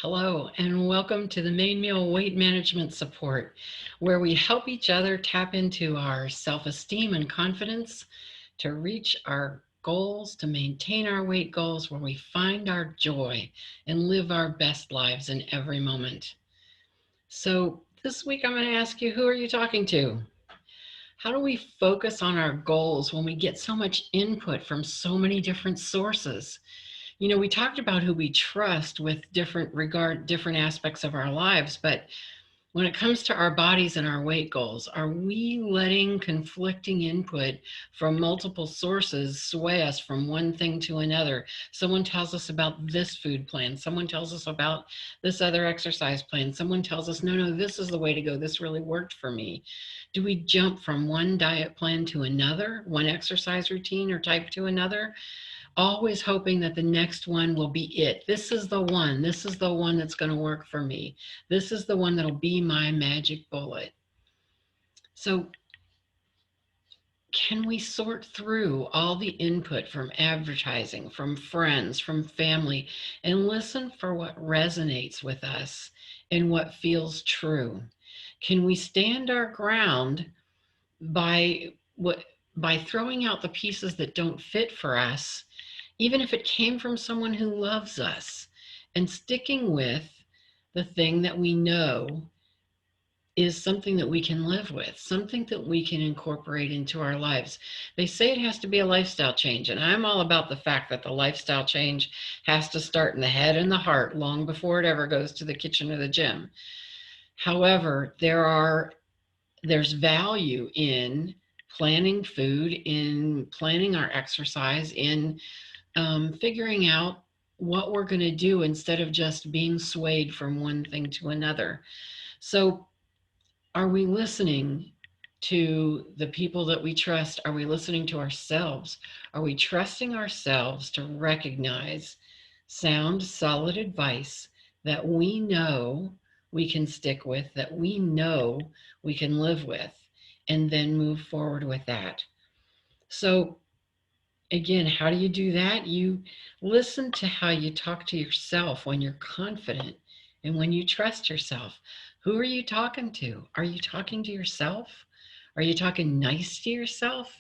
Hello, and welcome to the Main Meal Weight Management Support, where we help each other tap into our self-esteem and confidence to reach our goals, to maintain our weight goals, where we find our joy and live our best lives in every moment. So this week I'm going to ask you, who are you talking to? How do we focus on our goals when we get so much input from so many different sources? We talked about who we trust with different aspects of our lives, but when it comes to our bodies and our weight goals, are we letting conflicting input from multiple sources sway us from one thing to another? Someone tells us about this food plan. Someone tells us about this other exercise plan. Someone tells us, no, this is the way to go. This really worked for me. Do we jump from one diet plan to another, one exercise routine or type to another? Always hoping that the next one will be it. This is the one. This is the one that's going to work for me. This is the one that'll be my magic bullet. So, can we sort through all the input from advertising, from friends, from family, and listen for what resonates with us and what feels true? Can we stand our ground by what by throwing out the pieces that don't fit for us, even if it came from someone who loves us, and sticking with the thing that we know is something that we can live with, something that we can incorporate into our lives? They say it has to be a lifestyle change, and I'm all about the fact that the lifestyle change has to start in the head and the heart long before it ever goes to the kitchen or the gym. However, there's value in planning food, in planning our exercise, in figuring out what we're going to do instead of just being swayed from one thing to another. So, are we listening to the people that we trust? Are we listening to ourselves? Are we trusting ourselves to recognize sound, solid advice that we know we can stick with, that we know we can live with, and then move forward with that? So, again, how do you do that? You listen to how you talk to yourself when you're confident and when you trust yourself. Who are you talking to? Are you talking to yourself? Are you talking nice to yourself?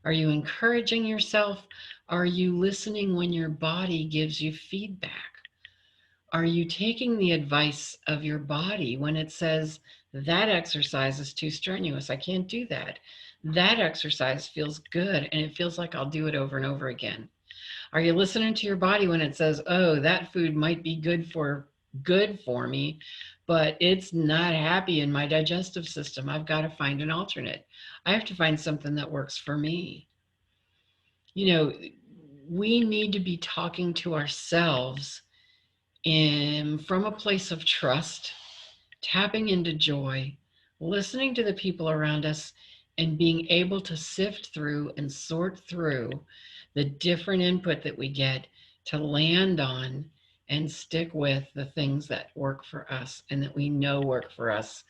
Are you encouraging yourself? Are you listening when your body gives you feedback? Are you taking the advice of your body when it says, that exercise is too strenuous, I can't do that? That exercise feels good and it feels like I'll do it over and over again. Are you listening to your body when it says, oh, that food might be good for me, but it's not happy in my digestive system. I've got to find an alternate. I have to find something that works for me. You know, we need to be talking to ourselves from a place of trust, tapping into joy, listening to the people around us, and being able to sift through and sort through the different input that we get to land on and stick with the things that work for us and that we know work for us,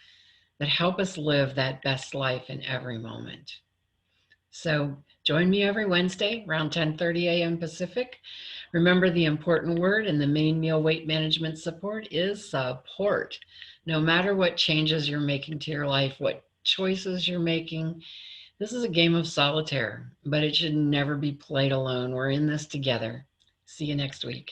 that help us live that best life in every moment. So join me every Wednesday around 10:30 a.m. Pacific. Remember, the important word in the Main Meal Weight Management Support is support. No matter what changes you're making to your life, what choices you're making, this is a game of solitaire, but it should never be played alone. We're in this together. See you next week.